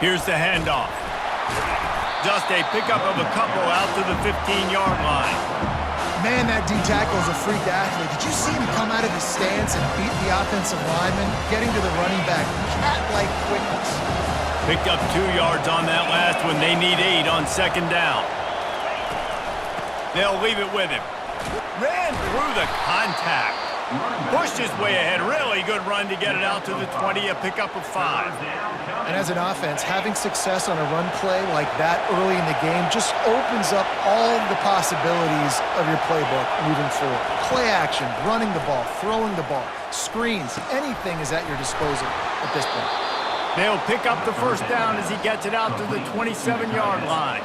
Here's the handoff. Just a pickup of a couple out to the 15-yard line. Man, that D-tackle is a freak athlete. Did you see him come out of his stance and beat the offensive lineman, getting to the running back? Cat-like quickness. Picked up 2 yards on that last one. They need 8 on second down. They'll leave it with him. Ran through the contact. Pushed his way ahead. Really good run to get it out to the 20, a pickup of 5. And as an offense, having success on a run play like that early in the game just opens up all the possibilities of your playbook moving forward. Play action, running the ball, throwing the ball, screens, anything is at your disposal at this point. They'll pick up the first down as he gets it out to the 27-yard line.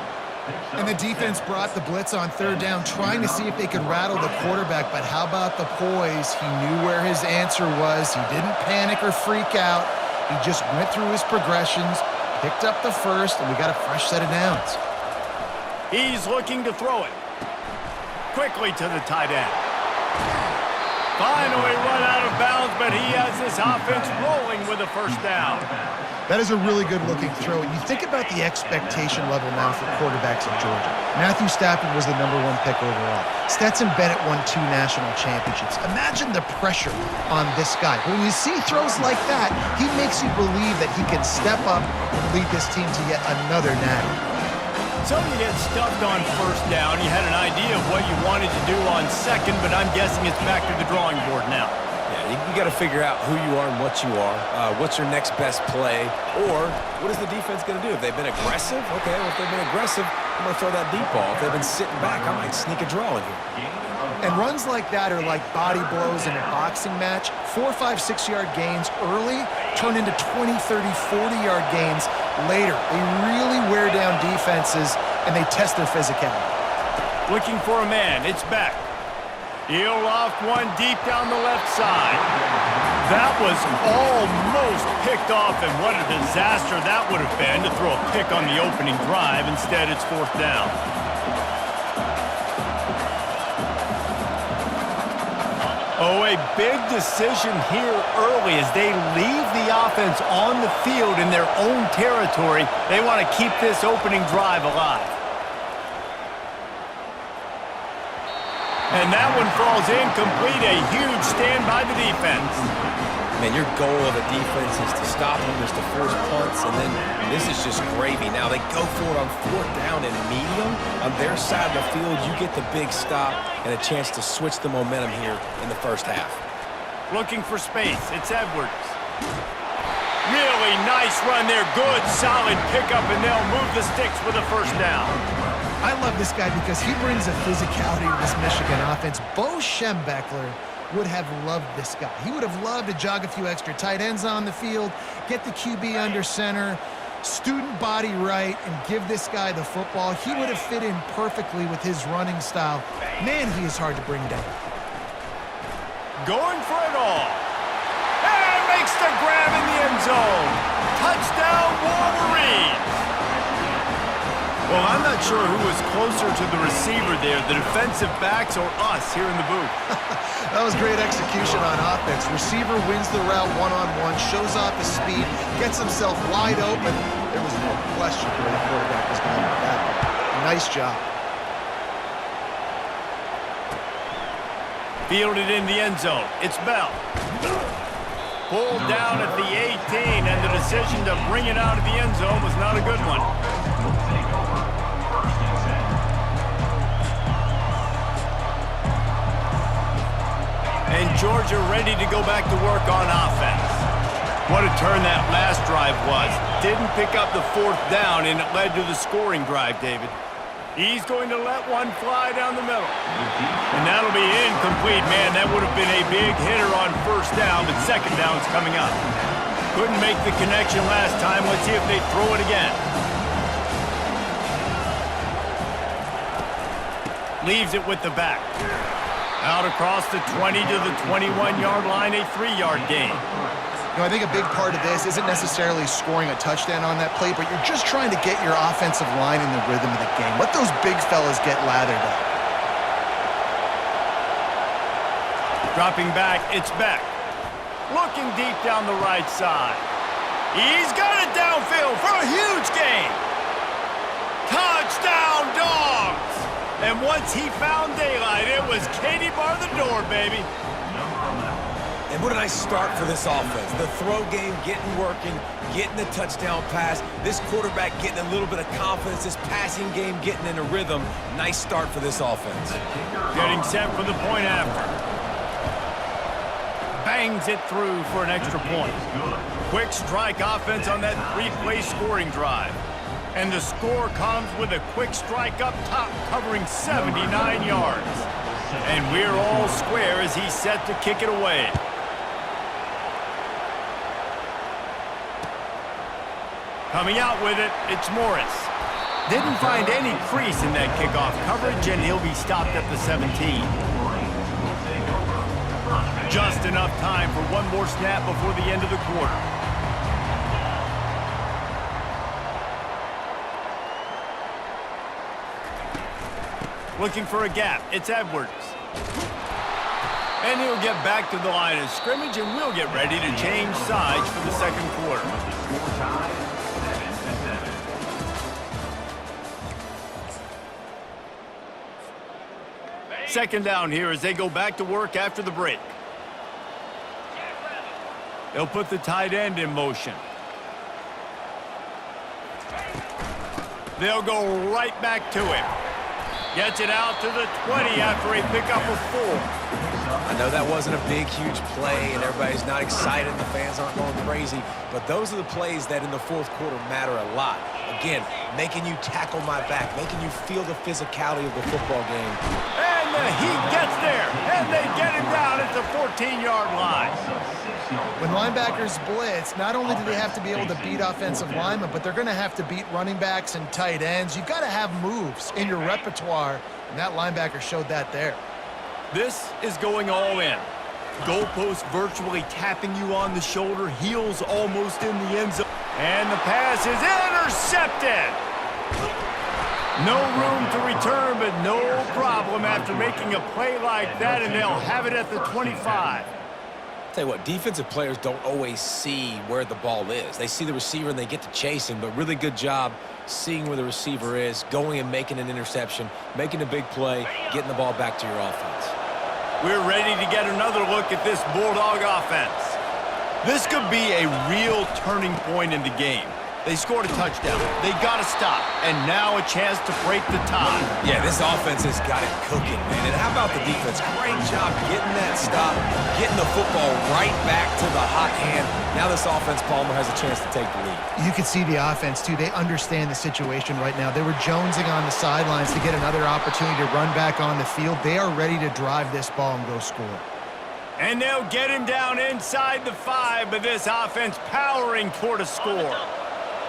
And the defense brought the blitz on third down, trying to see if they could rattle the quarterback. But how about the poise? He knew where his answer was. He didn't panic or freak out. He just went through his progressions, picked up the first, and we got a fresh set of downs. He's looking to throw it. Quickly to the tight end. Finally run out of bounds, but he has this offense rolling with a first down. That is a really good-looking throw. And you think about the expectation level now for quarterbacks in Georgia. Matthew Stafford was the #1 pick overall. Stetson Bennett won 2 national championships. Imagine the pressure on this guy. When you see throws like that, he makes you believe that he can step up and lead this team to yet another natty. So you get stuffed on first down. You had an idea of what you wanted to do on second, but I'm guessing it's back to the drawing board now. You got to figure out who you are and what you are. What's your next best play? Or what is the defense going to do? If they've been aggressive, okay, well, if they've been aggressive, I'm going to throw that deep ball. If they've been sitting back, I might sneak a draw in here. And runs like that are like body blows in a boxing match. 4, 5, 6-yard gains early turn into 20, 30, 40-yard gains later. They really wear down defenses, and they test their physicality. Looking for a man. It's Beck. He'll loft one deep down the left side. That was almost picked off, and what a disaster that would have been to throw a pick on the opening drive. Instead, it's fourth down. Oh, a big decision here early as they leave the offense on the field in their own territory. They want to keep this opening drive alive. And that one falls incomplete. A huge stand by the defense. Man, your goal of the defense is to stop them, is to force punts, and then this is just gravy. Now they go for it on fourth down and medium. On their side of the field, you get the big stop and a chance to switch the momentum here in the first half. Looking for space. It's Edwards. Really nice run there. Good, solid pickup, and they'll move the sticks with a first down. I love this guy because he brings a physicality to this Michigan offense. Bo Schembechler would have loved this guy. He would have loved to jog a few extra tight ends on the field, get the QB under center, student body right, and give this guy the football. He would have fit in perfectly with his running style. Man, he is hard to bring down. Going for it all. And makes the grab in the end zone. Touchdown, Wolverines. Well, I'm not sure who was closer to the receiver there, the defensive backs or us here in the booth. That was great execution on offense. Receiver wins the route one-on-one, shows off his speed, gets himself wide open. There was no question where the quarterback was going with that. Nice job. Fielded in the end zone. It's Bell. Pulled down at the 18, and the decision to bring it out of the end zone was not a good one. And Georgia ready to go back to work on offense. What a turn that last drive was. Didn't pick up the fourth down, and it led to the scoring drive, David. He's going to let one fly down the middle. And that'll be incomplete. Man, that would have been a big hitter on first down, but second down's coming up. Couldn't make the connection last time. Let's see if they throw it again. Leaves it with the back. Out across the 20 to the 21-yard line, a 3-yard gain. You know, I think a big part of this isn't necessarily scoring a touchdown on that play, but you're just trying to get your offensive line in the rhythm of the game. Let those big fellas get lathered up. Dropping back, it's Beck. Looking deep down the right side. He's got it downfield for a huge gain. Touchdown, Dogs! And once he found daylight, it was Katie bar the door, baby. And what a nice start for this offense. The throw game getting working, getting the touchdown pass. This quarterback getting a little bit of confidence. This passing game getting in a rhythm. Nice start for this offense. Getting set for the point after. Bangs it through for an extra point. Quick strike offense on that three-play scoring drive. And the score comes with a quick strike up top covering 79 yards. And we're all square as he's set to kick it away. Coming out with it, it's Morris. Didn't find any crease in that kickoff coverage, and he'll be stopped at the 17. Just enough time for one more snap before the end of the quarter. Looking for a gap, it's Edwards. And he'll get back to the line of scrimmage, and we'll get ready to change sides for the second quarter. Second down here as they go back to work after the break. They'll put the tight end in motion. They'll go right back to him. Gets it out to the 20 after a pickup of 4. I know that wasn't a big, huge play, and everybody's not excited, and the fans aren't going crazy, but those are the plays that in the fourth quarter matter a lot. Again, making you tackle my back, making you feel the physicality of the football game. And the heat gets there, and they get him down at the 14-yard line. When linebackers blitz, not only do they have to be able to beat offensive linemen, but they're going to have to beat running backs and tight ends. You've got to have moves in your repertoire, and that linebacker showed that there. This is going all in. Goalpost virtually tapping you on the shoulder, heels almost in the end zone. And the pass is intercepted. No room to return, but no problem after making a play like that, and they'll have it at the 25. Tell you what, defensive players don't always see where the ball is. They see the receiver and they get to chase him, but really good job seeing where the receiver is, going and making an interception, making a big play, getting the ball back to your offense. We're ready to get another look at this Bulldog offense. This could be a real turning point in the game. They scored a touchdown. They got to stop. And now a chance to break the tie. Yeah, this offense has got it cooking, man. And how about the defense? Great job getting that stop, getting the football right back to the hot hand. Now this offense, Palmer, has a chance to take the lead. You can see the offense, too. They understand the situation right now. They were jonesing on the sidelines to get another opportunity to run back on the field. They are ready to drive this ball and go score. And they'll get him down inside the 5, but this offense powering toward a score.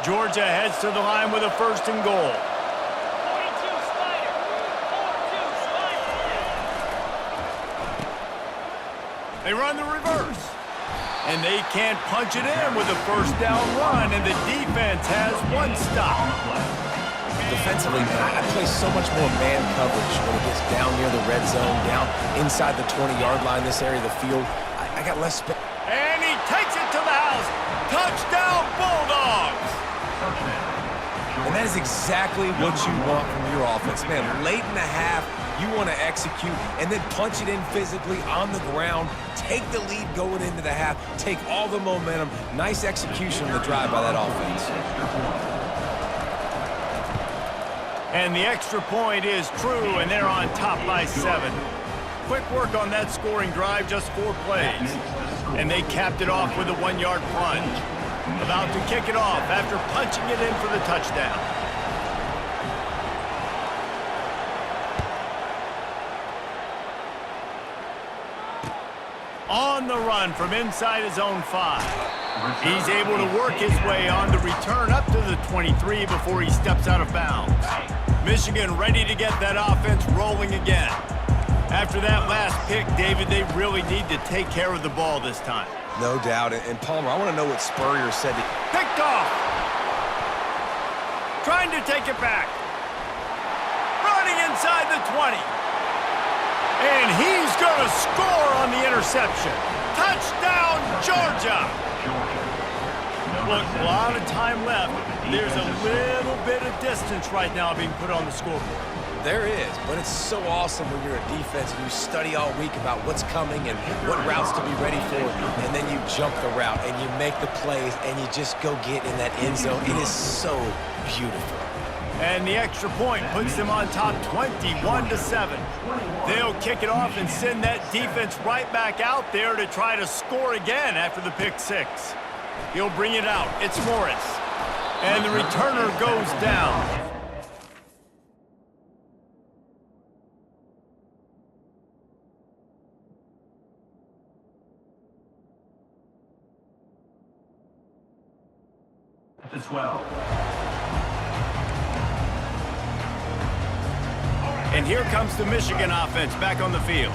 Georgia heads to the line with a 1st and goal. 42 Spider. 42 Spider. They run the reverse. And they can't punch it in with a 1st down run, and the defense has one stop. Defensively, man, I play so much more man coverage when it gets down near the red zone, down inside the 20-yard line, this area of the field. I got less space. And he takes it to the house. Touchdown, Bulldogs. And that is exactly what you want from your offense. Man, late in the half, you want to execute and then punch it in physically on the ground, take the lead going into the half, take all the momentum. Nice execution on the drive by that offense. And the extra point is true, and they're on top by 7. Quick work on that scoring drive, just 4 plays. And they capped it off with a 1-yard plunge. About to kick it off after punching it in for the touchdown. On the run from inside his own 5. He's able to work his way on the return up to the 23 before he steps out of bounds. Michigan ready to get that offense rolling again. After that last pick, David, they really need to take care of the ball this time. No doubt. And Palmer, I want to know what Spurrier said. Picked off. Trying to take it back. Running inside the 20. And he's going to score on the interception. Touchdown, Georgia. Look, a lot of time left. There's a little bit of distance right now being put on the scoreboard. There is, but it's so awesome when you're a defense and you study all week about what's coming and what routes to be ready for, and then you jump the route and you make the plays and you just go get in that end zone. It is so beautiful. And the extra point puts them on top 21-7. They'll kick it off and send that defense right back out there to try to score again after the pick six. He'll bring it out. It's Morris. And the returner goes down. To 12. And here comes the Michigan offense back on the field.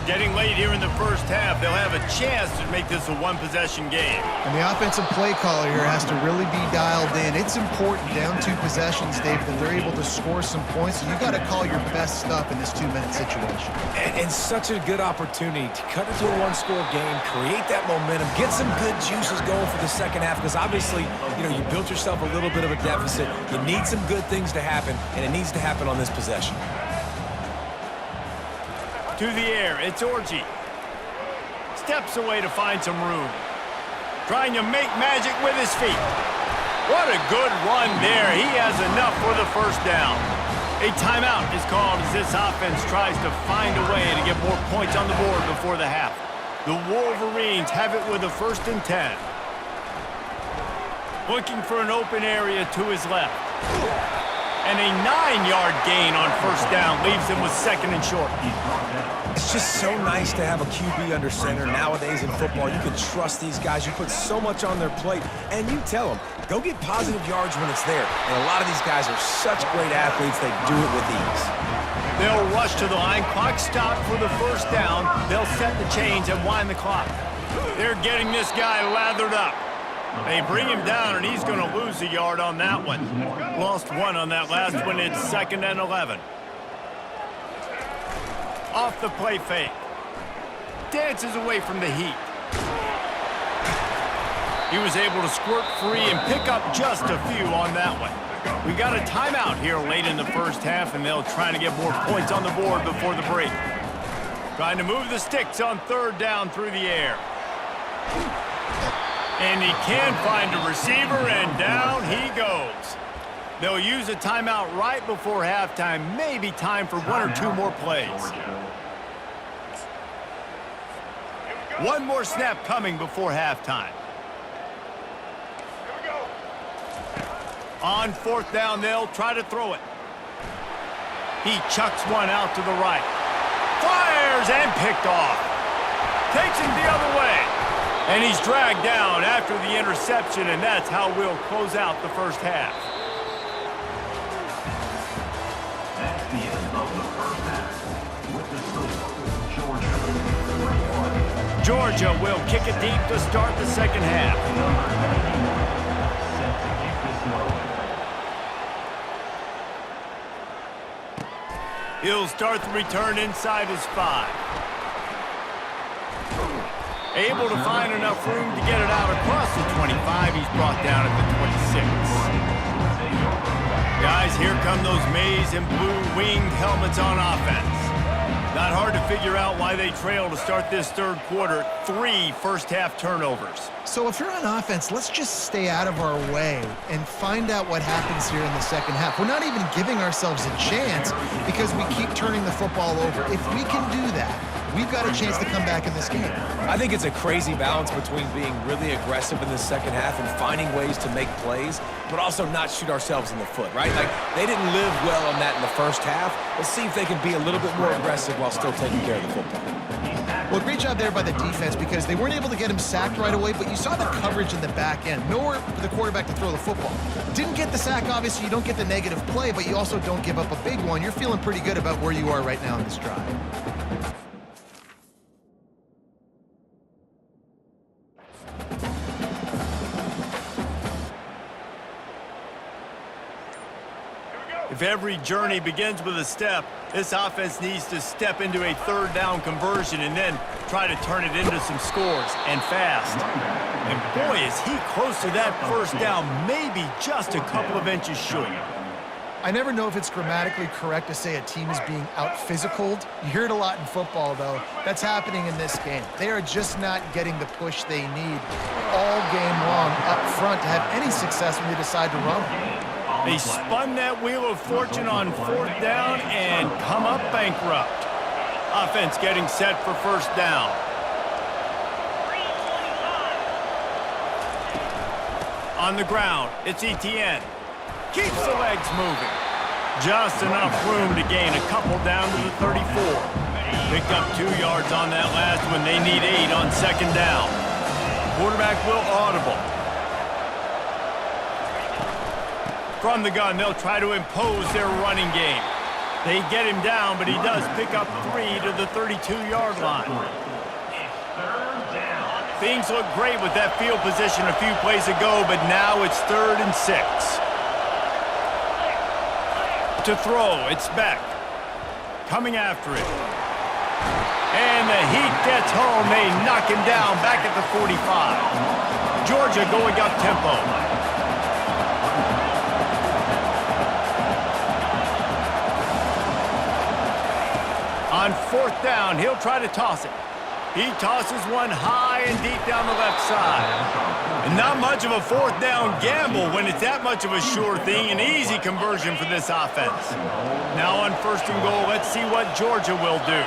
Getting late here in the first half, they'll have a chance to make this a one-possession game. And the offensive play caller here has to really be dialed in. It's important down 2 possessions, Dave, that they're able to score some points. So you got to call your best stuff in this 2-minute situation. And such a good opportunity to cut into a one-score game, create that momentum, get some good juices going for the second half, because obviously, you know, you built yourself a little bit of a deficit. You need some good things to happen, and it needs to happen on this possession. To the air, it's Orji. Steps away to find some room. Trying to make magic with his feet. What a good run there. He has enough for the first down. A timeout is called as this offense tries to find a way to get more points on the board before the half. The Wolverines have it with a 1st and 10. Looking for an open area to his left. And a 9-yard gain on first down leaves him with 2nd and short. It's just so nice to have a QB under center. Nowadays in football, you can trust these guys. You put so much on their plate, and you tell them, go get positive yards when it's there. And a lot of these guys are such great athletes, they do it with ease. They'll rush to the line. Clock stopped for the first down. They'll set the chains and wind the clock. They're getting this guy lathered up. They bring him down, and he's going to lose a yard on that one. Lost 1 on that last one. It's 2nd and 11. Off the play fake. Dances away from the heat. He was able to squirt free and pick up just a few on that one. We got a timeout here late in the first half, and they'll try to get more points on the board before the break. Trying to move the sticks on 3rd down through the air. And he can find a receiver, and down he goes. They'll use a timeout right before halftime. Maybe time for 1 or 2 more plays. One more snap coming before halftime. On 4th down, they'll try to throw it. He chucks one out to the right. Fires and picked off. Takes him the other way. And he's dragged down after the interception, and that's how we'll close out the first half. That's the end of the first half. With the score, Georgia 21. Georgia will kick it deep to start the second half. Number 19, set to kick this one. He'll start the return inside his 5. Able to find enough room to get it out across the 25. He's brought down at the 26. Guys, here come those maize and blue winged helmets on offense. Not hard to figure out why they trail to start this 3rd quarter. 3 first-half turnovers. So if you're on offense, let's just stay out of our way and find out what happens here in the second half. We're not even giving ourselves a chance because we keep turning the football over. If we can do that, we've got a chance to come back in this game. I think it's a crazy balance between being really aggressive in the second half and finding ways to make plays, but also not shoot ourselves in the foot, right? Like, they didn't live well on that in the first half. Let's see if they can be a little bit more aggressive while still taking care of the football. Well, great job there by the defense because they weren't able to get him sacked right away, but you saw the coverage in the back end. Nowhere for the quarterback to throw the football. Didn't get the sack, obviously. You don't get the negative play, but you also don't give up a big one. You're feeling pretty good about where you are right now in this drive. If every journey begins with a step, this offense needs to step into a third down conversion and then try to turn it into some scores, and fast. And boy, is he close to that first down, maybe just a couple of inches short. I never know if it's grammatically correct to say a team is being out-physicaled. You hear it a lot in football, though. That's happening in this game. They are just not getting the push they need all game long up front to have any success when they decide to run. They spun that wheel of fortune on fourth down and come up bankrupt. Offense getting set for first down. On the ground, it's Etienne. Keeps the legs moving. Just enough room to gain a couple down to the 34. Picked up 2 yards on that last one. They need 8 on second down. Quarterback will audible. From the gun, they'll try to impose their running game. They get him down, but he does pick up 3 to the 32-yard line. Things look great with that field position a few plays ago, but now it's 3rd and 6. To throw, it's Beck. Coming after it. And the heat gets home. They knock him down back at the 45. Georgia going up tempo. On fourth down, he'll try to toss it. He tosses one high and deep down the left side. And not much of a fourth down gamble when it's that much of a sure thing. An easy conversion for this offense. Now on first and goal, let's see what Georgia will do.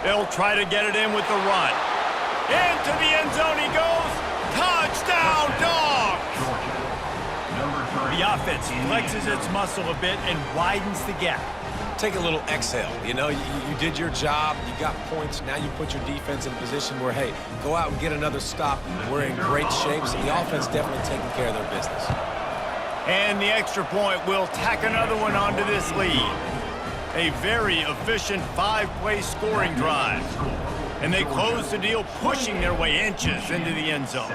They'll try to get it in with the run. Into the end zone he goes. Touchdown, Dogs! The offense flexes its muscle a bit and widens the gap. Take a little exhale. You know, you did your job. You got points. Now you put your defense in a position where, hey, go out and get another stop. We're in great shape, so the offense definitely taking care of their business. And the extra point will tack another one onto this lead. A very efficient 5-play scoring drive. And they close the deal, pushing their way inches into the end zone.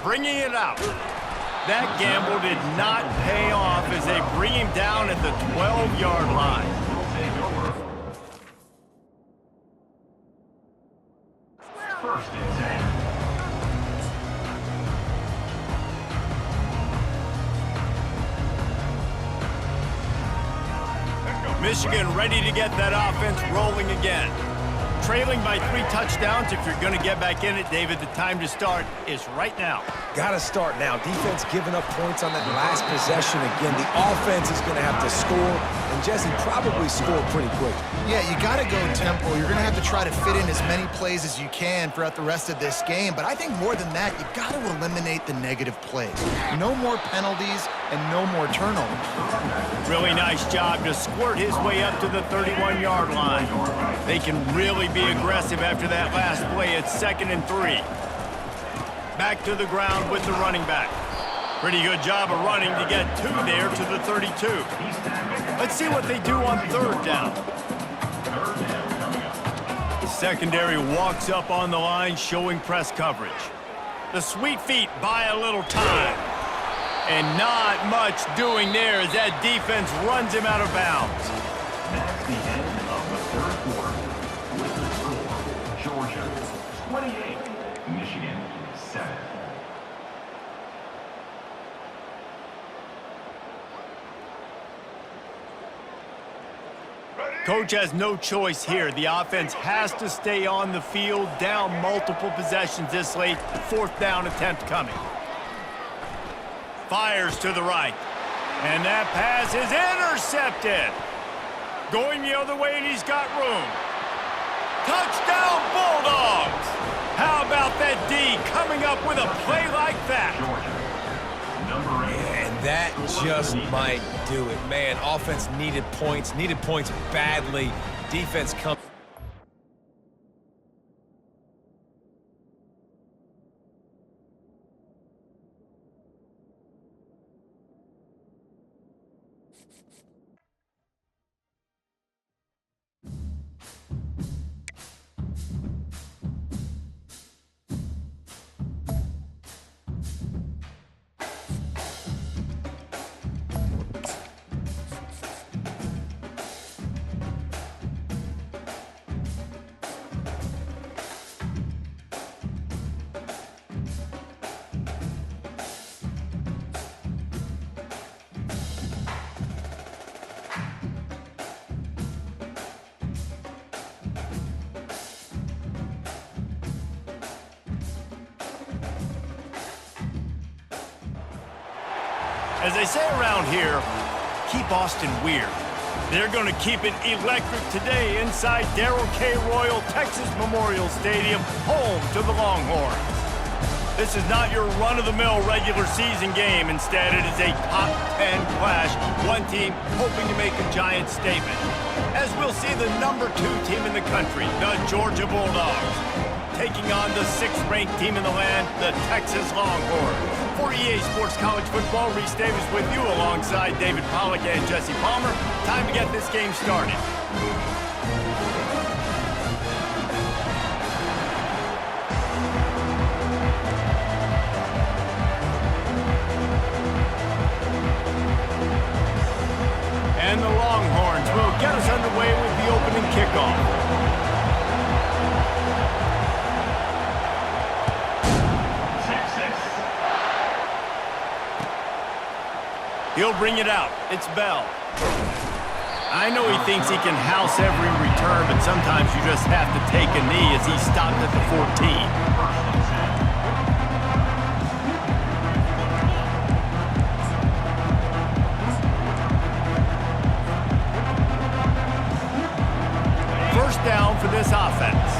Bringing it out. That gamble did not pay off as they bring him down at the 12-yard line. First and 10. Michigan ready to get that offense rolling again. Trailing by 3 touchdowns. If you're going to get back in it, David, the time to start is right now. Got to start now. Defense giving up points on that last possession again. The offense is going to have to score, and Jesse probably score pretty quick. Yeah, you got to go tempo. You're going to have to try to fit in as many plays as you can throughout the rest of this game. But I think more than that, you got to eliminate the negative plays. No more penalties and no more turnovers. Really nice job to squirt his way up to the 31-yard line. They can really be aggressive after that last play. It's 2nd and 3. Back to the ground with the running back. Pretty good job of running to get 2 there to the 32. Let's see what they do on 3rd down. The secondary walks up on the line, showing press coverage. The sweet feet buy a little time. And not much doing there as that defense runs him out of bounds. That's the end of the 3rd quarter. With the score, Georgia 28, Michigan 7. Coach has no choice here. The offense has to stay on the field, down multiple possessions this late. 4th down attempt coming. Fires to the right. And that pass is intercepted. Going the other way, and he's got room. Touchdown, Bulldogs! How about that D coming up with a play like that? Number 8. And that just might do it. Man, offense needed points badly. Defense comes. As they say around here, keep Austin weird. They're going to keep it electric today inside Darrell K. Royal Texas Memorial Stadium, home to the Longhorns. This is not your run-of-the-mill regular season game. Instead, it is a top 10 clash. One team hoping to make a giant statement. As we'll see the number 2 team in the country, the Georgia Bulldogs, taking on the 6th-ranked team in the land, the Texas Longhorns. For EA Sports College Football, Reese Davis with you alongside David Pollack and Jesse Palmer. Time to get this game started. And the Longhorns will get us underway with the opening kickoff. He'll bring it out. It's Bell. I know he thinks he can house every return, but sometimes you just have to take a knee as he stopped at the 14. First down for this offense.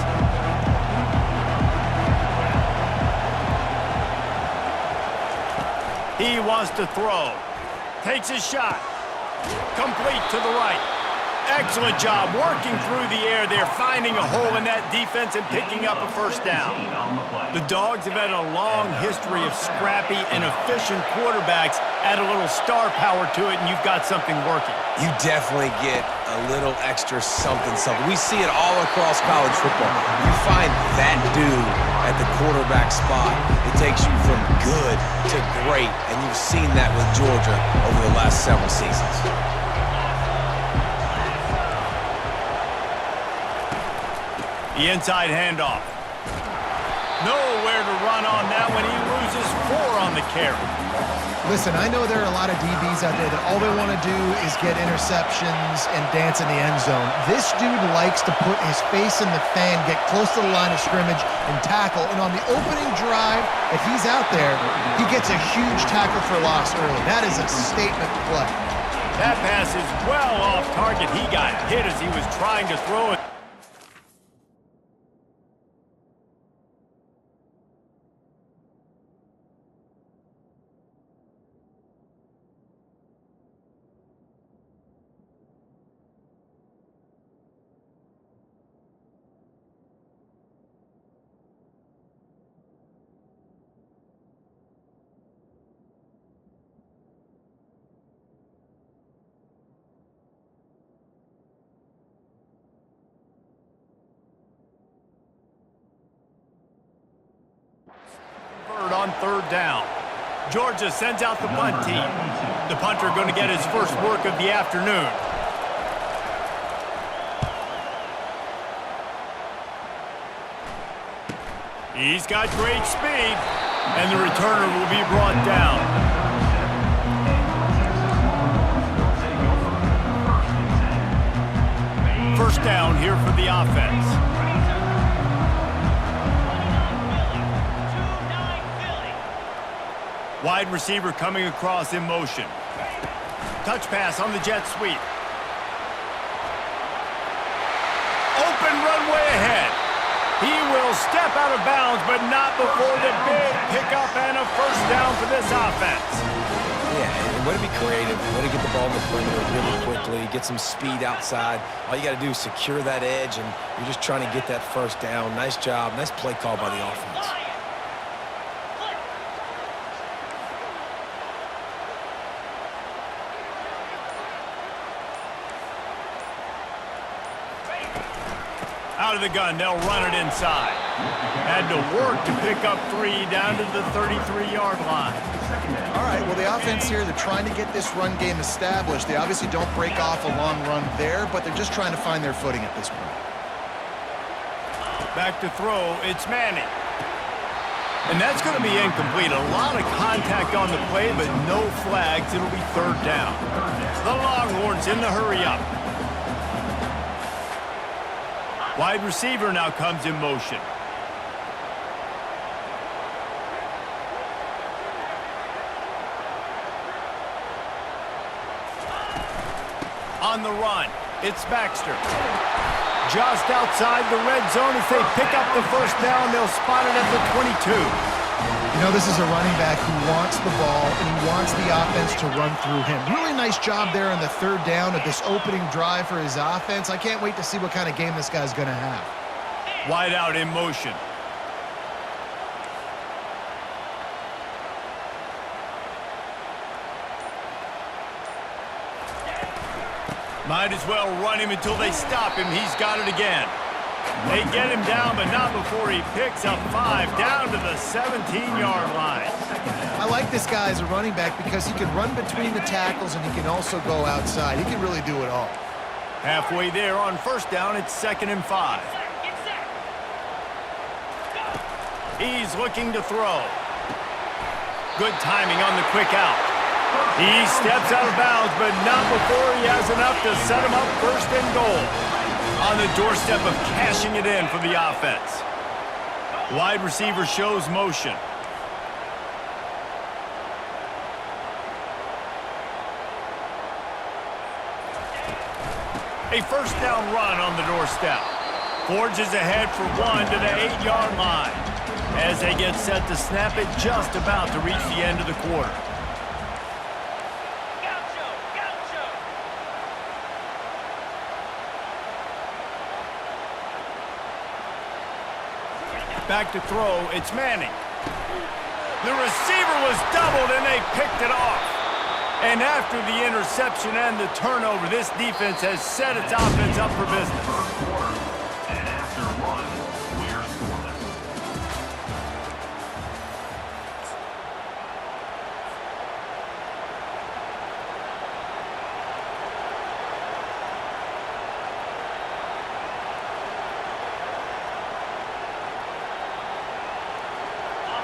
He wants to throw. Takes his shot. Complete to the right. Excellent job working through the air there, finding a hole in that defense and picking up a first down. The Dogs have had a long history of scrappy and efficient quarterbacks. Add a little star power to it, and you've got something working. You definitely get a little extra something. We see it all across college football. You find that dude at the quarterback spot, it takes you from good to great, and you've seen that with Georgia over the last several seasons. The inside handoff. Nowhere to run on that when he loses 4 on the carry. Listen, I know there are a lot of DBs out there that all they want to do is get interceptions and dance in the end zone. This dude likes to put his face in the fan, get close to the line of scrimmage, and tackle. And on the opening drive, if he's out there, he gets a huge tackle for loss early. That is a statement play. That pass is well off target. He got hit as he was trying to throw it. On third down. Georgia sends out the punt team. The punter going to get his first work of the afternoon. He's got great speed, and the returner will be brought down. First down here for the offense. Wide receiver coming across in motion. Touch pass on the jet sweep. Open runway ahead. He will step out of bounds, but not before the big pickup and a first down for this offense. Yeah, and way to be creative, way to get the ball in the perimeter really quickly, get some speed outside. All you got to do is secure that edge, and you're just trying to get that first down. Nice job, nice play call by the offense. Out of the gun, they'll run it inside. Had to work to pick up 3 down to the 33-yard line. All right, well, the offense here, they're trying to get this run game established. They obviously don't break off a long run there, but they're just trying to find their footing at this point. Back to throw, it's Manning. And that's going to be incomplete. A lot of contact on the play, but no flags. It'll be third down. The Longhorns in the hurry up. Wide receiver now comes in motion. on the run. It's Baxter. Just outside the red zone. If they pick up the first down, they'll spot it at the 22. You know, this is a running back who wants the ball, and he wants the offense to run through him. Really nice job there on the third down of this opening drive for his offense. I can't wait to see what kind of game this guy's going to have. Wide out in motion. Might as well run him until they stop him. He's got it again. They get him down, but not before he picks up 5 down to the 17-yard line. I like this guy as a running back because he can run between the tackles and he can also go outside. He can really do it all. Halfway there on first down, it's 2nd and 5. He's looking to throw. Good timing on the quick out. He steps out of bounds, but not before he has enough to set him up 1st and goal. On the doorstep of cashing it in for the offense. Wide receiver shows motion. A first down run on the doorstep. Forges ahead for 1 to the 8-yard line. As they get set to snap it, just about to reach the end of the quarter. Back to throw, it's Manning. The receiver was doubled and they picked it off. And after the interception and the turnover, this defense has set its offense up for business. And after one, we're scoreless.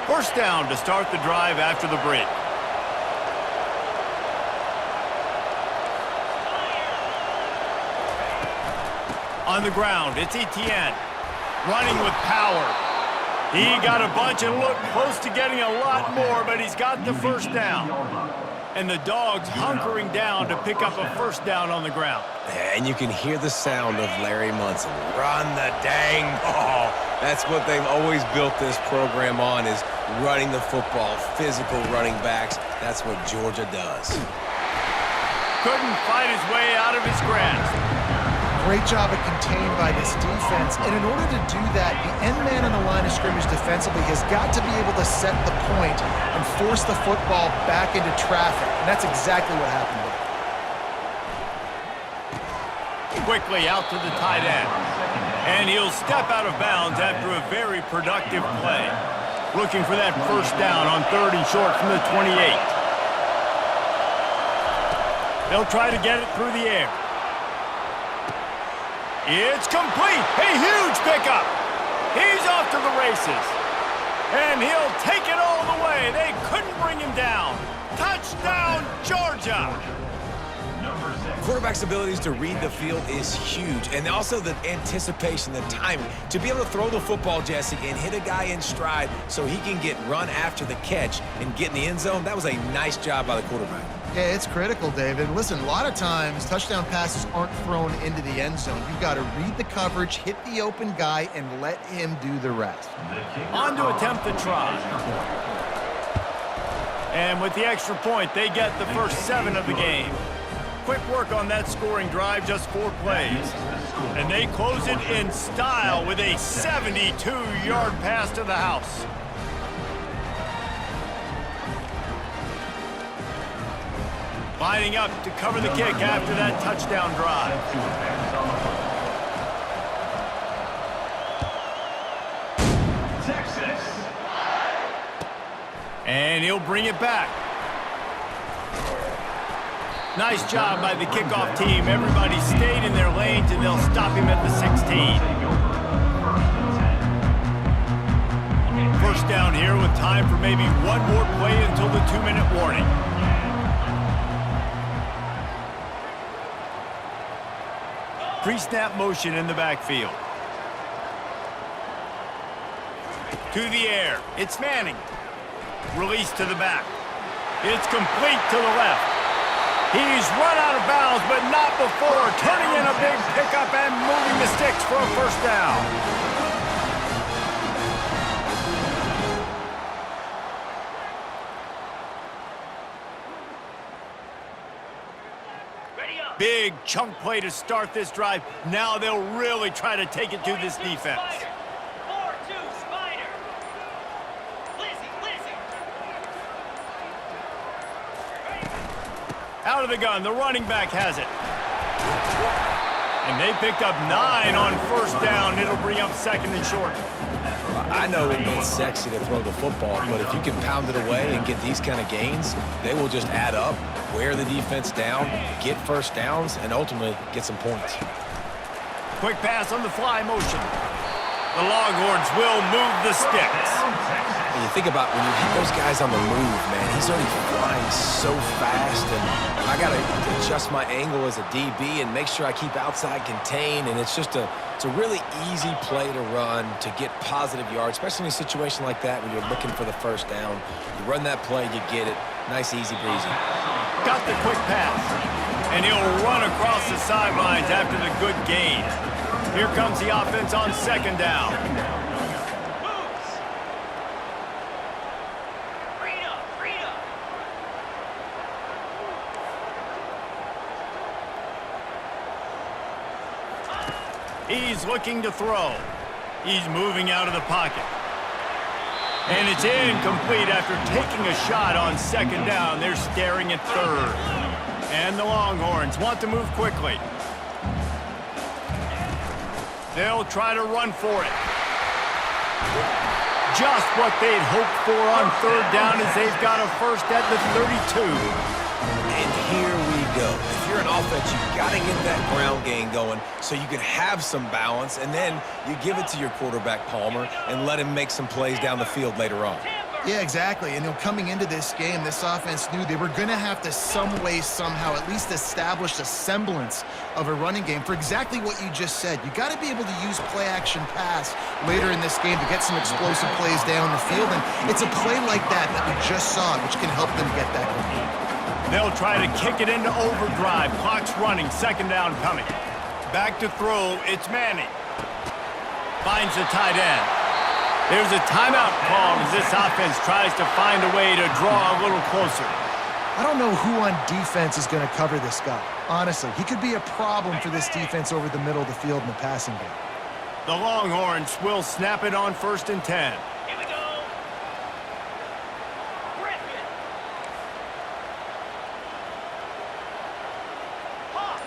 First down to start the drive after the break. On the ground, it's Etienne. Running with power. He got a bunch and looked close to getting a lot more, but he's got the first down. And the Dogs hunkering down to pick up a first down on the ground. And you can hear the sound of Larry Munson. Run the dang ball. That's what they've always built this program on, is running the football, physical running backs. That's what Georgia does. Couldn't fight his way out of his grasp. Great job of contained by this defense. And in order to do that, the end man on the line of scrimmage defensively has got to be able to set the point and force the football back into traffic. And that's exactly what happened there. Quickly out to the tight end. And he'll step out of bounds after a very productive play. Looking for that first down on 3rd and short from the 28. They'll try to get it through the air. It's complete. A huge pickup. He's off to the races. And he'll take it all the way. They couldn't bring him down. Touchdown, Georgia. Quarterback's abilities to read the field is huge, and also the anticipation, the timing. To be able to throw the football, Jesse, and hit a guy in stride so he can get run after the catch and get in the end zone, that was a nice job by the quarterback. Yeah, it's critical, David. Listen, a lot of times touchdown passes aren't thrown into the end zone. You've got to read the coverage, hit the open guy, and let him do the rest. On to attempt the try. And with the extra point, they get the first 7 of the game. Quick work on that scoring drive, just 4 plays. And they close it in style with a 72-yard pass to the house. Lining up to cover the kick after that touchdown drive. Texas. And he'll bring it back. Nice job by the kickoff team. Everybody stayed in their lanes, and they'll stop him at the 16. First down here with time for maybe one more play until the 2-minute warning. Pre-snap motion in the backfield. To the air. It's Manning. Release to the back. It's complete to the left. He's run out of bounds, but not before turning in a big pickup and moving the sticks for a first down. Big chunk play to start this drive. Now they'll really try to take it to this defense. 4-2 Spider. Lizzie. Out of the gun, the running back has it. And they picked up 9 on first down. It'll bring up second and short. I know it's sexy to throw the football, but if you can pound it away and get these kind of gains, they will just add up, wear the defense down, get first downs, and ultimately get some points. Quick pass on the fly motion. The Longhorns will move the sticks. And you think about when you hit those guys on the move, man, he's already flying so fast, and I got to adjust my angle as a DB and make sure I keep outside contained, and it's a really easy play to run to get positive yards, especially in a situation like that when you're looking for the first down. You run that play, you get it. Nice, easy breezy. Got the quick pass, and he'll run across the sidelines after the good gain. Here comes the offense on second down. He's looking to throw. He's moving out of the pocket. And it's incomplete after taking a shot on second down. They're staring at third. And the Longhorns want to move quickly. They'll try to run for it. Just what they'd hoped for on third down as they've got a first at the 32. And here we go. If you're an offense, you got to get that ground game going so you can have some balance, and then you give it to your quarterback, Palmer, and let him make some plays down the field later on. Yeah, exactly. And coming into this game, this offense knew they were going to have to some way, somehow, at least establish a semblance of a running game for exactly what you just said. You got to be able to use play-action pass later in this game to get some explosive plays down the field. And it's a play like that we just saw, which can help them get that going. They'll try to kick it into overdrive. Clock's running. Second down coming. Back to throw. It's Manning. Finds the tight end. There's a timeout called as this offense tries to find a way to draw a little closer. I don't know who on defense is going to cover this guy. Honestly, he could be a problem for this defense over the middle of the field in the passing game. The Longhorns will snap it on first and 10. Here we go. Griffin. Hawk.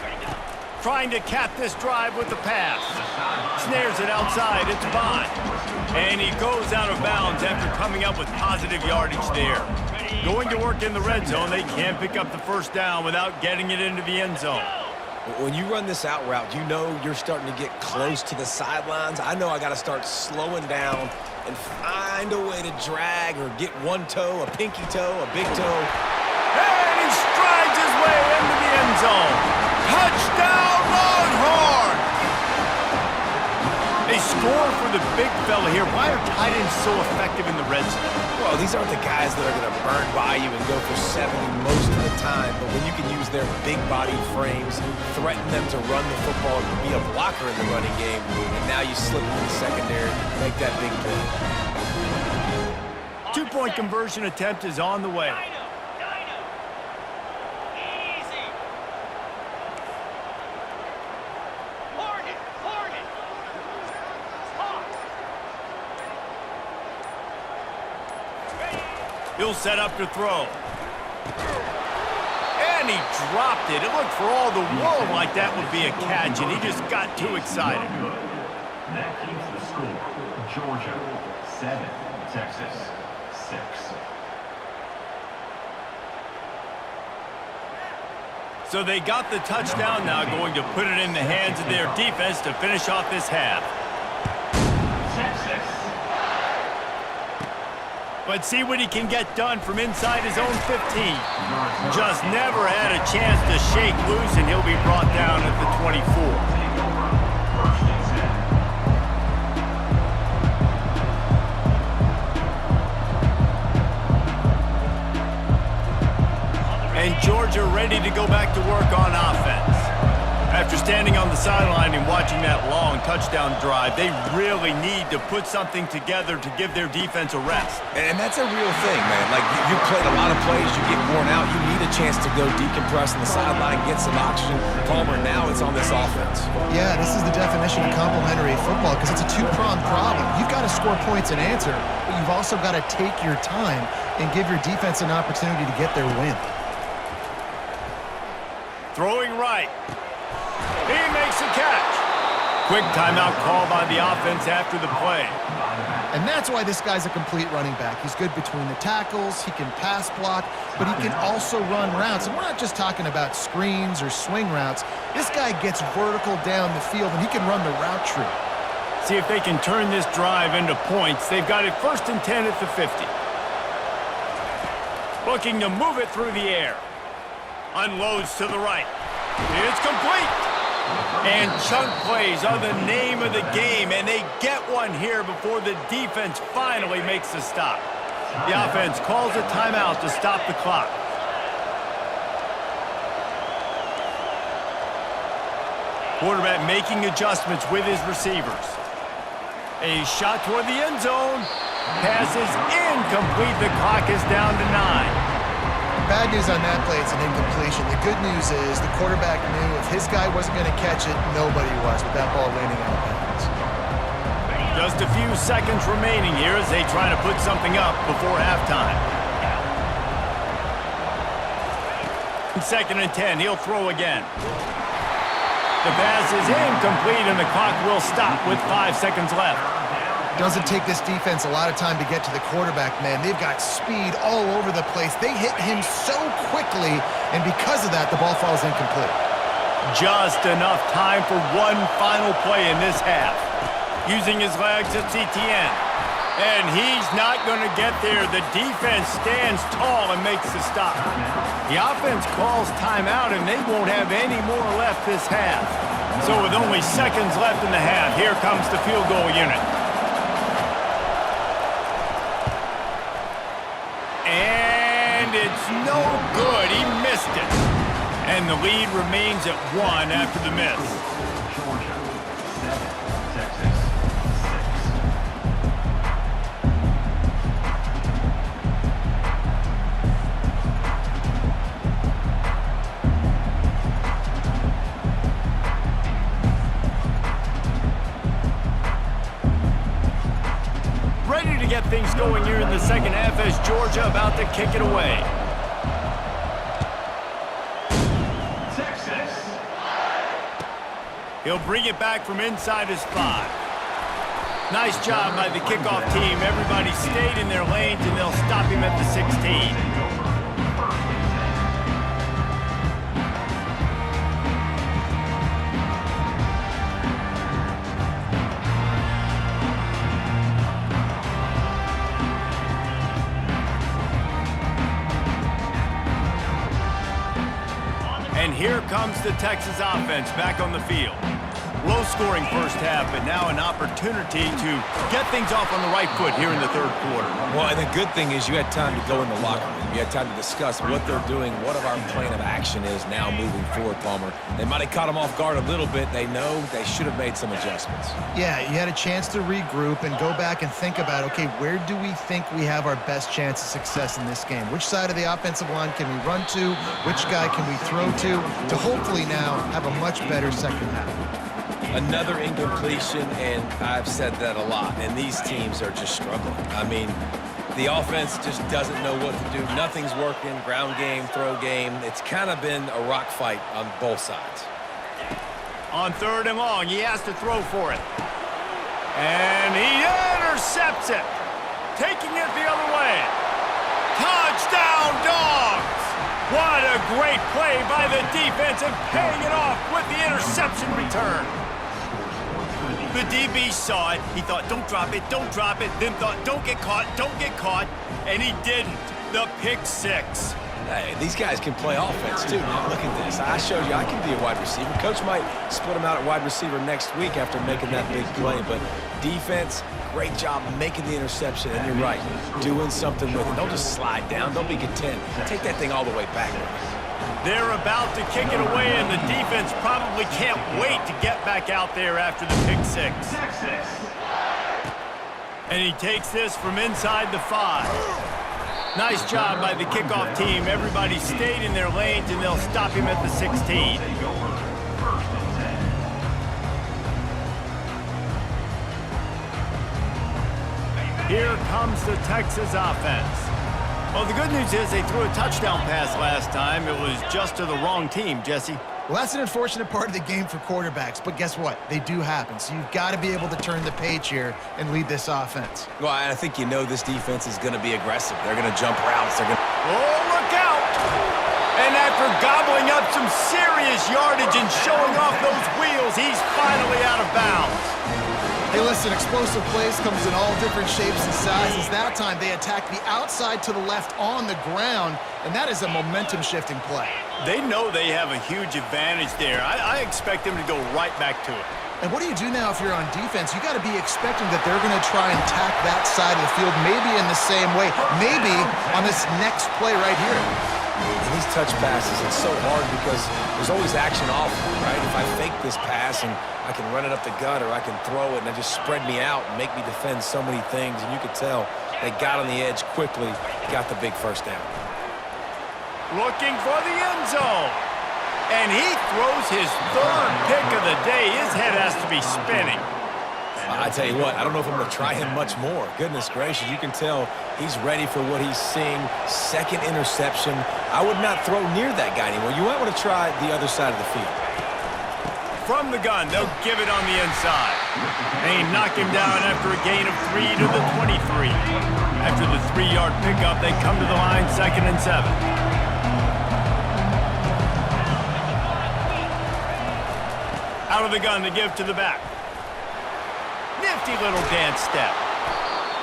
Ready to go. Trying to cap this drive with the pass. Snares it outside. It's Bond. And he goes out of bounds after coming up with positive yardage there. Going to work in the red zone, they can't pick up the first down without getting it into the end zone. When you run this out route, you know you're starting to get close to the sidelines. I know I got to start slowing down and find a way to drag or get one toe, a pinky toe, a big toe. And he strides his way into the end zone. Touchdown, Longhorns! They score for the big fella here. Why are tight ends so effective in the red zone? Well, these aren't the guys that are going to burn by you and go for 70 most of the time, but when you can use their big body frames, threaten them to run the football and be a blocker in the running game, and now you slip into the secondary, make that big play. 2-point conversion attempt is on the way. Dino. Easy. Hornet. Hawk. He'll set up to throw. And he dropped it. It looked for all the world like that would be a catch, and he just got too excited. That keeps the score. Georgia 7, Texas 6. So they got the touchdown now, going to put it in the hands of their defense to finish off this half. Texas. But see what he can get done from inside his own 15. Just never had a chance to shake loose, and he'll be brought down at the 24. and Georgia ready to go back to work on offense. After standing on the sideline and watching that long touchdown drive, they really need to put something together to give their defense a rest. And that's a real thing, man. Like, you played a lot of plays, you get worn out, you need a chance to go decompress on the sideline, get some oxygen. Palmer, now it's on this offense. Yeah, this is the definition of complementary football because it's a two-pronged problem. You've got to score points and answer, but you've also got to take your time and give your defense an opportunity to get their win. Throwing right. He makes a catch. Quick timeout call by the offense after the play. And that's why this guy's a complete running back. He's good between the tackles, he can pass block, but he can also run routes. And we're not just talking about screens or swing routes. This guy gets vertical down the field, and he can run the route tree. See if they can turn this drive into points. They've got it 1st and 10 at the 50. Looking to move it through the air. Unloads to the right. It's complete. And chunk plays are the name of the game, and they get one here before the defense finally makes a stop. The offense calls a timeout to stop the clock. Quarterback making adjustments with his receivers. A shot toward the end zone. Pass is incomplete. The clock is down to 9. Bad news on that play, it's an incompletion. The good news is the quarterback knew if his guy wasn't going to catch it, nobody was with that ball landing out of bounds. Just a few seconds remaining here as they try to put something up before halftime. 2nd and 10, he'll throw again. The pass is incomplete and the clock will stop with 5 seconds left. Doesn't take this defense a lot of time to get to the quarterback, man. They've got speed all over the place. They hit him so quickly, and because of that, the ball falls incomplete. Just enough time for one final play in this half. Using his legs, it's Etienne. And he's not going to get there. The defense stands tall and makes the stop. The offense calls timeout, and they won't have any more left this half. So with only seconds left in the half, here comes the field goal unit. It's no good. He missed it. And the lead remains at 1 after the miss. Georgia 7, Texas 6. Ready to get things going here in the second half as Georgia about to kick it away. Texas. He'll bring it back from inside his 5. Nice job by the kickoff team. Everybody stayed in their lanes, and they'll stop him at the 16. And here comes the Texas offense back on the field. Low-scoring first half, but now an opportunity to get things off on the right foot here in the 3rd quarter. Well, and the good thing is you had time to go in the locker room. You had time to discuss what they're doing, what our plan of action is now moving forward, Palmer. They might have caught them off guard a little bit. They know they should have made some adjustments. Yeah, you had a chance to regroup and go back and think about, okay, where do we think we have our best chance of success in this game? Which side of the offensive line can we run to? Which guy can we throw to hopefully now have a much better second half? Another incompletion, and I've said that a lot, and these teams are just struggling. I mean, the offense just doesn't know what to do. Nothing's working, ground game, throw game. It's kind of been a rock fight on both sides. On 3rd and long, he has to throw for it. And he intercepts it, taking it the other way. Touchdown, Dogs! What a great play by the defense and paying it off with the interception return. The DB saw it. He thought, don't drop it, then thought, don't get caught, and he didn't. The pick 6. Hey, these guys can play offense, too. Now, look at this. I showed you I can be a wide receiver. Coach might split them out at wide receiver next week after making that big play, but defense, great job making the interception, and you're right, doing something with it. Don't just slide down. Don't be content. Take that thing all the way back. They're about to kick it away, and the defense probably can't wait to get back out there after the pick six. And he takes this from inside the 5. Nice job by the kickoff team. Everybody stayed in their lanes, and they'll stop him at the 16. Here comes the Texas offense. Well, the good news is they threw a touchdown pass last time. It was just to the wrong team, Jesse. Well, that's an unfortunate part of the game for quarterbacks, but guess what? They do happen, so you've got to be able to turn the page here and lead this offense. Well, I think you know this defense is going to be aggressive. They're going to jump routes. They're going to... Oh, look out! And after gobbling up some serious yardage and showing off those wheels, he's finally out of bounds. Hey, listen, explosive plays comes in all different shapes and sizes. That time, they attack the outside to the left on the ground, and that is a momentum-shifting play. They know they have a huge advantage there. I expect them to go right back to it. And what do you do now if you're on defense? You got to be expecting that they're going to try and tack that side of the field, maybe in the same way, maybe on this next play right here. In these touch passes, it's so hard because there's always action off, right? If I fake this pass and I can run it up the gut or I can throw it and it just spread me out and make me defend so many things, and you could tell they got on the edge quickly, got the big first down. Looking for the end zone. And he throws his 3rd pick of the day. His head has to be spinning. I tell you what, I don't know if I'm going to try him much more. Goodness gracious, you can tell he's ready for what he's seeing. 2nd interception. I would not throw near that guy anymore. You might want to try the other side of the field. From the gun, they'll give it on the inside. They knock him down after a gain of 3 to the 23. After the 3-yard pickup, they come to the line 2nd and 7. Out of the gun to give to the back. Nifty little dance step.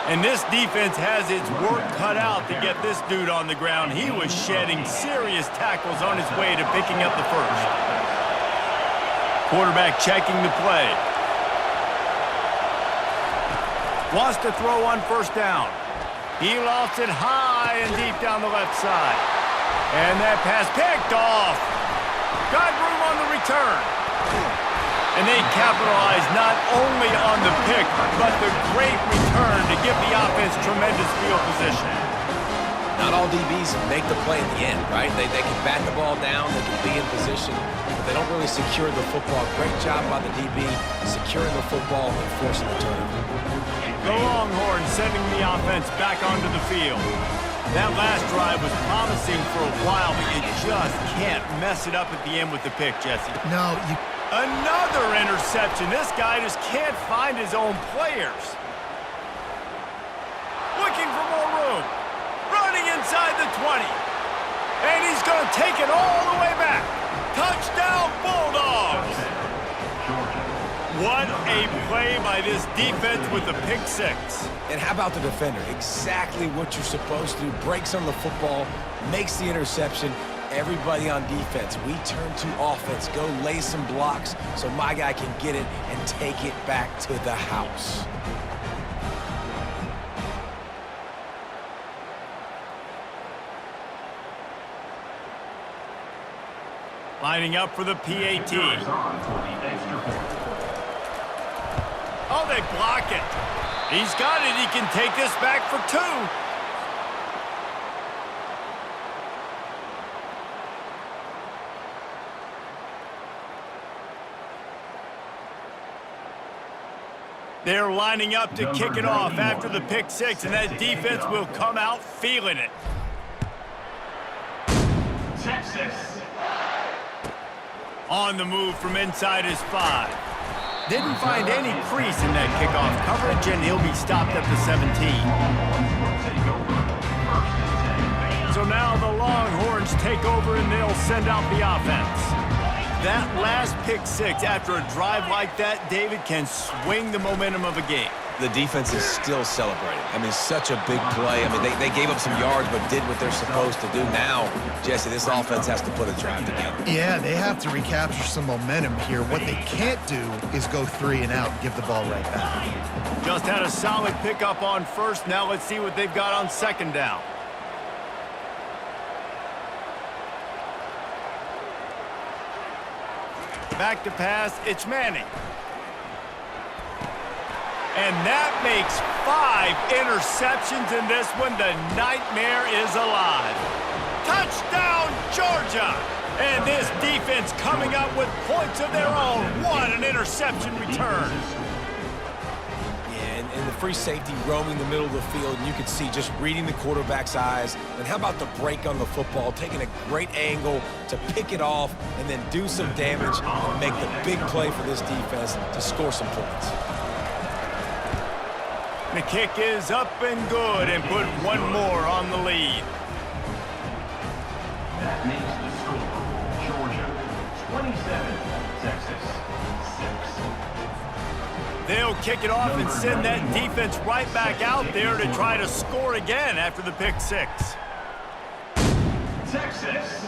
And this defense has its work cut out to get this dude on the ground. He was shedding serious tackles on his way to picking up the first. Quarterback checking the play. Wants to throw on 1st down. He lofts it high and deep down the left side. And that pass picked off. Got room on the return. And they capitalize not only on the pick, but the great return to give the offense tremendous field position. Not all DBs make the play at the end, right? They can bat the ball down, they can be in position, but they don't really secure the football. Great job by the DB securing the football and forcing the turnover. The Longhorns sending the offense back onto the field. That last drive was promising for a while, but you just can't mess it up at the end with the pick, Jesse. No, you... Another interception. This guy just can't find his own players. Looking for more room. Running inside the 20. And he's going to take it all the way back. Touchdown, Bulldogs. What a play by this defense with the pick six. And how about the defender? Exactly what you're supposed to do. Breaks on the football, makes the interception. Everybody on defense, we turn to offense. Go lay some blocks so my guy can get it and take it back to the house. Lining up for the PAT. Oh, they block it. He's got it. He can take this back for 2. They're lining up to kick it off after the pick six, and that defense will come out feeling it. Texas. On the move from inside his 5. Didn't find any crease in that kickoff coverage, and he'll be stopped at the 17. So now the Longhorns take over, and they'll send out the offense. That last pick six, after a drive like that, David, can swing the momentum of a game. The defense is still celebrating. I mean, such a big play. I mean, they gave up some yards but did what they're supposed to do. Now, Jesse, this offense has to put a drive together. Yeah, they have to recapture some momentum here. What they can't do is go 3 and out and give the ball right back. Just had a solid pickup on first. Now let's see what they've got on 2nd down. Back to pass, it's Manning. And that makes 5 interceptions in this one. The nightmare is alive. Touchdown, Georgia! And this defense coming up with points of their own. What an interception return. Yeah, and the free safety roaming the middle of the field, and you can see just reading the quarterback's eyes. And how about the break on the football, taking a great angle to pick it off and then do some damage and make the big play for this defense to score some points. The kick is up and good and put one more on the lead. That makes the score. Georgia 27, Texas 6. They'll kick it off and send that defense right back out there to try to score again after the pick six. Texas.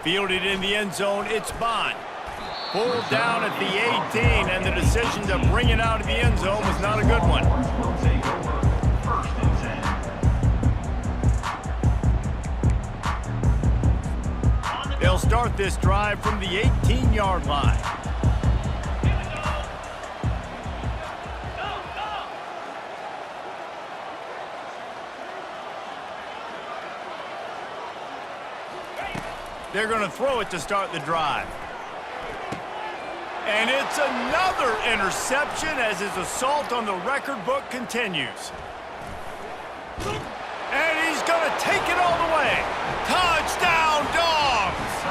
Fielded in the end zone, it's Bond. Pulled down at the 18, and the decision to bring it out of the end zone was not a good one. Will take over. First and 10. They'll start this drive from the 18-yard line. They're going to throw it to start the drive. And it's another interception as his assault on the record book continues. And he's going to take it all the way. Touchdown, Dogs!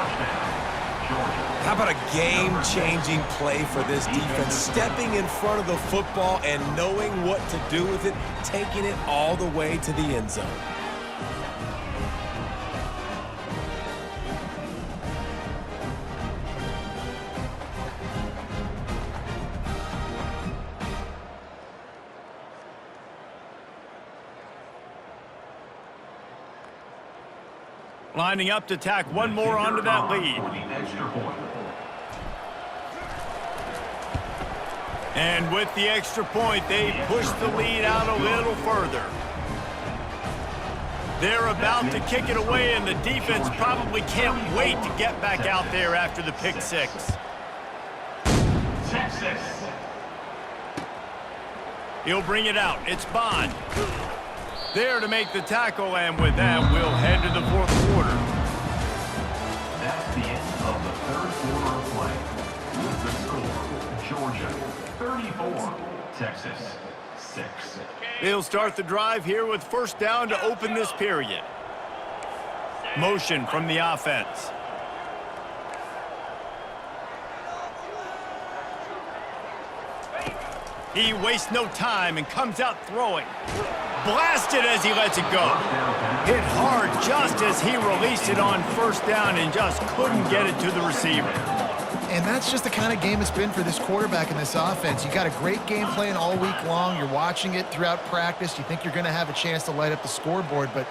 How about a game-changing play for this defense? Stepping in front of the football and knowing what to do with it, taking it all the way to the end zone. Lining up to tack one more onto that lead. For the extra point. And with the extra point, they push the lead out a little further. They're about to kick it away, and the defense probably can't wait to get back out there after the pick six. Texas. He'll bring it out. It's Bond. There to make the tackle, and with that, we'll head to the fourth quarter. That's the end of the third quarter of play. With the score, Georgia 34, Texas 6. They'll start the drive here with first down to open this period. Motion from the offense. He wastes no time and comes out throwing. Blasted as he lets it go. Hit hard just as he released it on first down and just couldn't get it to the receiver. And that's just the kind of game it's been for this quarterback in this offense. You got a great game plan all week long. You're watching it throughout practice. You think you're going to have a chance to light up the scoreboard, but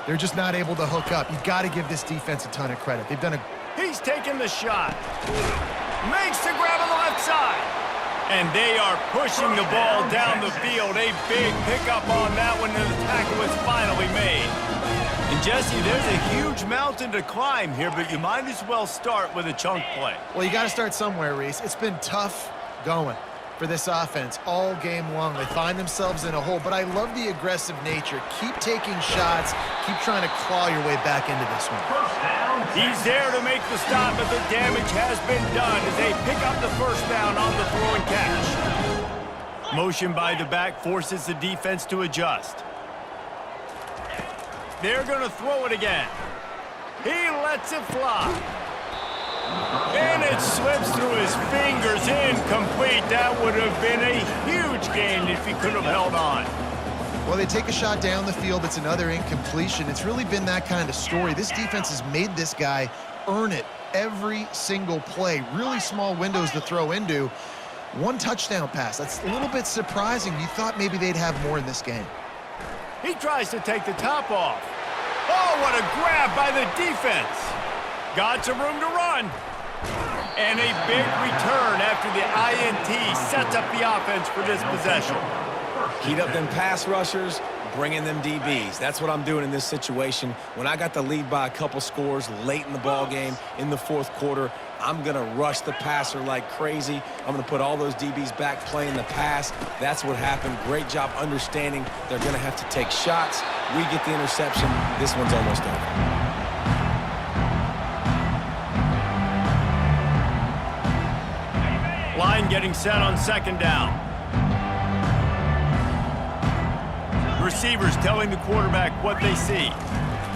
they're just not able to hook up. You've got to give this defense a ton of credit. They've done a... He's taking the shot. Makes the grab on the left side. And they are pushing the ball down the field. A big pickup on that one, and the tackle was finally made. And Jesse, there's a huge mountain to climb here, but you might as well start with a chunk play. Well, you got to start somewhere, Reese. It's been tough going for this offense all game long. They find themselves in a hole, but I love the aggressive nature. Keep taking shots. Keep trying to claw your way back into this one. First down. He's there to make the stop, but the damage has been done as they pick up the first down on the throw and catch. Motion by the back forces the defense to adjust. They're going to throw it again. He lets it fly. And it slips through his fingers, incomplete. That would have been a huge gain if he could have held on. Well, they take a shot down the field. It's another incompletion. It's really been that kind of story. This defense has made this guy earn it every single play. Really small windows to throw into. One touchdown pass. That's a little bit surprising. You thought maybe they'd have more in this game. He tries to take the top off. Oh, what a grab by the defense. Got some room to run. And a big return after the INT sets up the offense for this possession. Heat up them pass rushers, bring in them DBs. That's what I'm doing in this situation. When I got the lead by a couple scores late in the ball game, in the fourth quarter, I'm going to rush the passer like crazy. I'm going to put all those DBs back playing the pass. That's what happened. Great job understanding they're going to have to take shots. We get the interception. This one's almost over. Line getting set on second down. Receivers telling the quarterback what they see.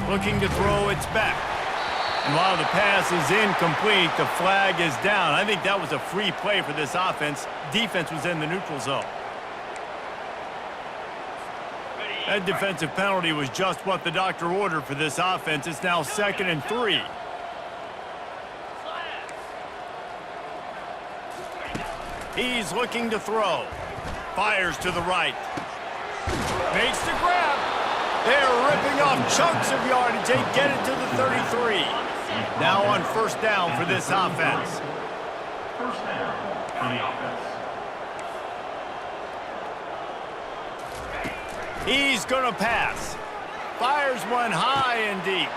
Looking to throw, it's back. And while the pass is incomplete, the flag is down. I think that was a free play for this offense. Defense was in the neutral zone. That defensive penalty was just what the doctor ordered for this offense. It's now 2nd and 3. He's looking to throw. Fires to the right. Makes the grab. They're ripping off chunks of yardage. They get it to the 33. Now on first down for this offense. First down for the offense. He's going to pass. Fires one high and deep.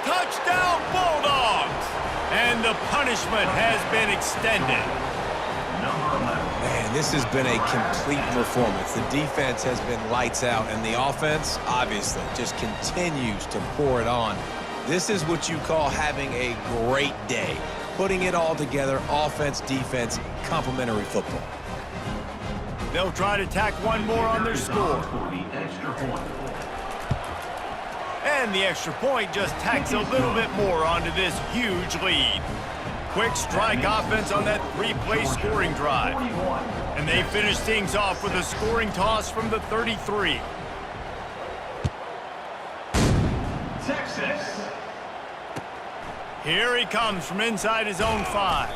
Touchdown Bulldogs! And the punishment has been extended. Man, this has been a complete performance. The defense has been lights out, and the offense, obviously, just continues to pour it on. This is what you call having a great day. Putting it all together, offense, defense, complementary football. They'll try to tack one more on their score. And the extra point just tacks a little bit more onto this huge lead. Quick strike offense on that three-play scoring drive. And they finish things off with a scoring toss from the 33. Texas. Here he comes from inside his own 5.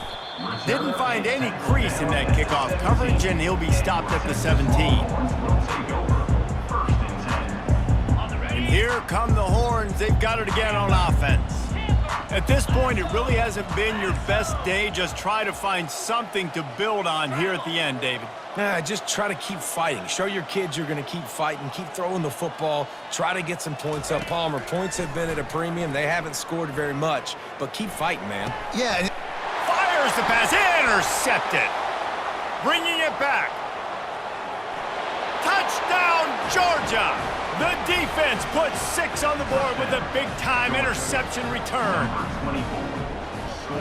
Didn't find any crease in that kickoff coverage, and he'll be stopped at the 17. And here come the horns. They've got it again on offense. At this point, it really hasn't been your best day. Just try to find something to build on here at the end, David. Just try to keep fighting. Show your kids you're going to keep fighting, keep throwing the football, try to get some points up. Palmer, points have been at a premium. They haven't scored very much, but keep fighting, man. Yeah. Fires the pass, intercepted. Bringing it back. Touchdown, Georgia. The defense puts 6 on the board with a big-time interception return.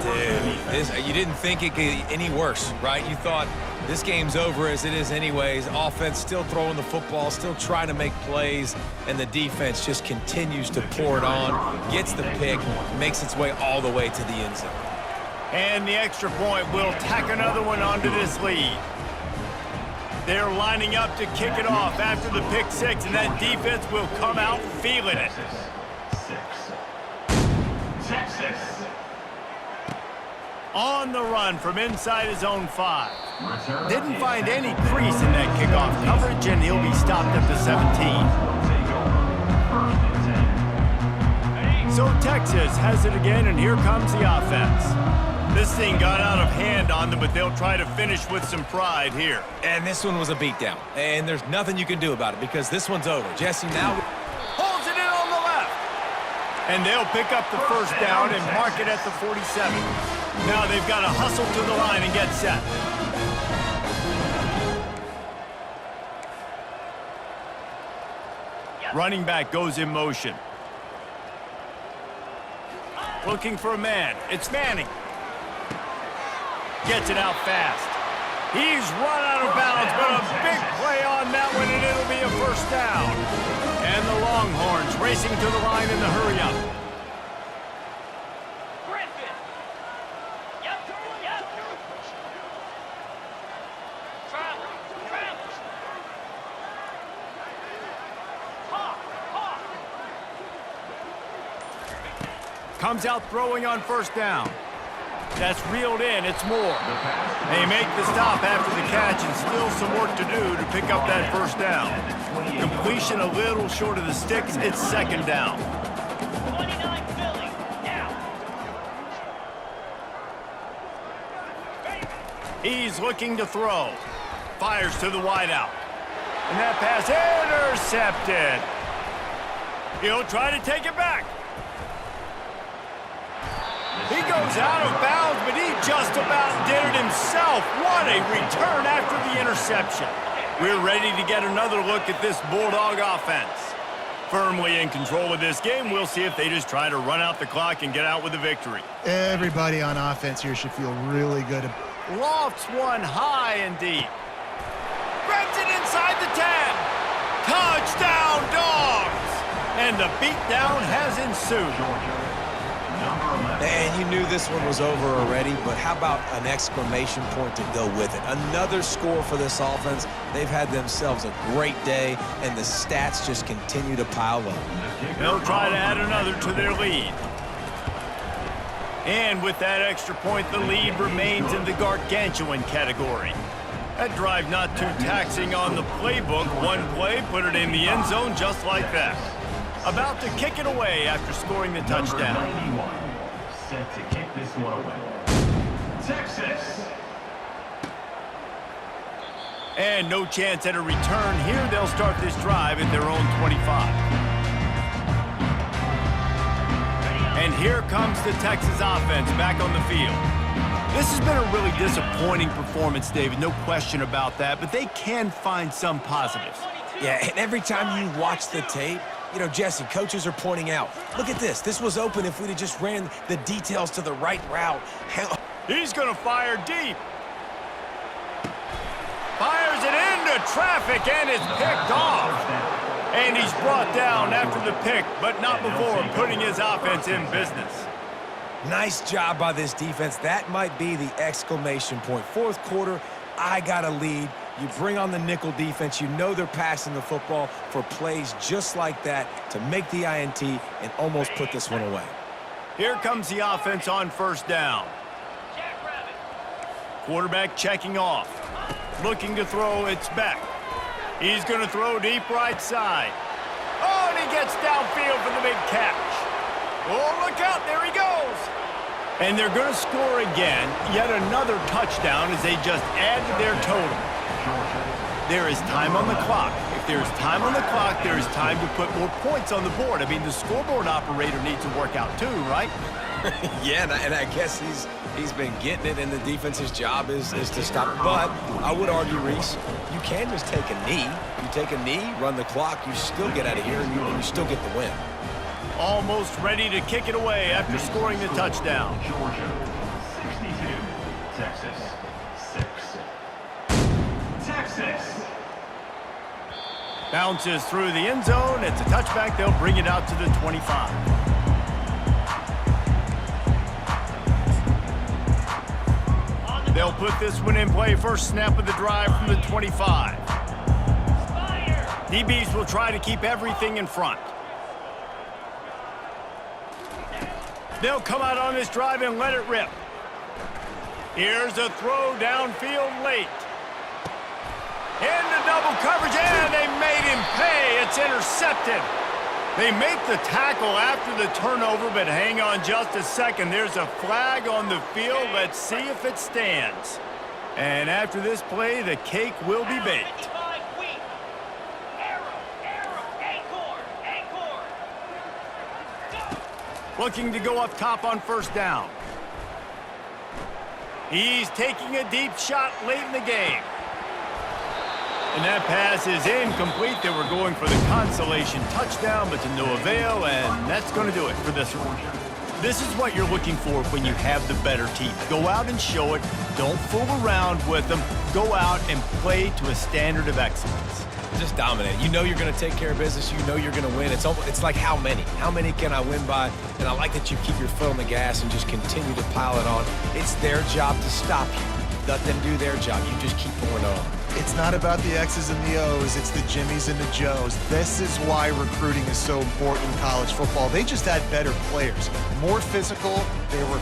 Dude, you didn't think it could get any worse, right? You thought this game's over as it is anyways. Offense still throwing the football, still trying to make plays, and the defense just continues to pour it on, gets the pick, makes its way all the way to the end zone. And the extra point will tack another one onto this lead. They're lining up to kick it off after the pick 6, and that defense will come out feeling it. Texas. On the run from inside his own 5. Didn't find any crease in that kickoff coverage, and he'll be stopped at the 17. So Texas has it again, and here comes the offense. This thing got out of hand on them, but they'll try to finish with some pride here. And this one was a beatdown, and there's nothing you can do about it because this one's over. Jesse now holds it in on the left. And they'll pick up the first down and mark it at the 47. Now they've got to hustle to the line and get set. Running back goes in motion. Looking for a man. It's Manning. Gets it out fast. He's run out of bounds, but a big play on that one, and it'll be a first down. And the Longhorns racing to the line in the hurry-up. Griffin. Yep. Travel. Hawk. Comes out throwing on first down. That's reeled in. It's Moore. They make the stop after the catch, and still some work to do to pick up that first down. Completion a little short of the sticks. It's second down. 29 Philly. Now. He's looking to throw. Fires to the wideout. And that pass intercepted. He'll try to take it back. He goes out of bounds, but he just about did it himself. What a return after the interception. We're ready to get another look at this Bulldog offense. Firmly in control of this game, we'll see if they just try to run out the clock and get out with a victory. Everybody on offense here should feel really good. Lofts one high and deep. Grabs it inside the 10. Touchdown, Dogs! And the beatdown has ensued. And you knew this one was over already, but how about an exclamation point to go with it? Another score for this offense. They've had themselves a great day, and the stats just continue to pile up. They'll try to add another to their lead. And with that extra point, the lead remains in the gargantuan category. That drive not too taxing on the playbook. One play, put it in the end zone just like that. About to kick it away after scoring the touchdown. Number 91, set to kick this one away. Texas. And no chance at a return here. They'll start this drive at their own 25. And here comes the Texas offense back on the field. This has been a really disappointing performance, David, no question about that, but they can find some positives. Yeah, and every time you watch the tape, you know, Jesse, coaches are pointing out, look at this. This was open if we'd have just ran the details to the right route. Hell, he's going to fire deep. Fires it into traffic and is picked off. And he's brought down after the pick, but not before putting his offense in business. nice job by this defense. That might be the exclamation point. Fourth quarter, I got a lead. You bring on the nickel defense. You know they're passing the football for plays just like that to make the INT and almost put this one away. Here comes the offense on first down. Quarterback checking off. Looking to throw, it's Beck. He's going to throw deep right side. Oh, and he gets downfield for the big catch. Oh, look out, there he goes. And they're going to score again, yet another touchdown as they just add to their total. There is time on the clock. If there's time on the clock, there is time to put more points on the board. I mean, the scoreboard operator needs to work out too, right? Yeah, and I guess he's been getting it, and the defense's job is to stop. But I would argue, Reese, you can just take a knee. You take a knee, run the clock, you still get out of here, and you still get the win. Almost ready to kick it away after scoring the touchdown. Georgia, 62. Texas, 6. Texas. Bounces through the end zone. It's a touchback. They'll bring it out to the 25. They'll put this one in play. First snap of the drive from the 25. DBs will try to keep everything in front. They'll come out on this drive and let it rip. Here's a throw downfield late. Into double coverage, and they made him pay. It's intercepted. They make the tackle after the turnover, but hang on just a second. There's a flag on the field. Let's see if it stands. And after this play, the cake will be baked. Looking to go up top on first down. He's taking a deep shot late in the game. And that pass is incomplete. They were going for the consolation touchdown, but to no avail, and that's going to do it for this one. This is what you're looking for when you have the better team. Go out and show it. Don't fool around with them. Go out and play to a standard of excellence. Just dominate. You know you're going to take care of business. You know you're going to win. It's like how many? How many can I win by? And I like that you keep your foot on the gas and just continue to pile it on. It's their job to stop you. Let them do their job. You just keep going on. It's not about the X's and the O's, it's the Jimmies and the Joes. This is why recruiting is so important in college football. They just had better players, more physical, they were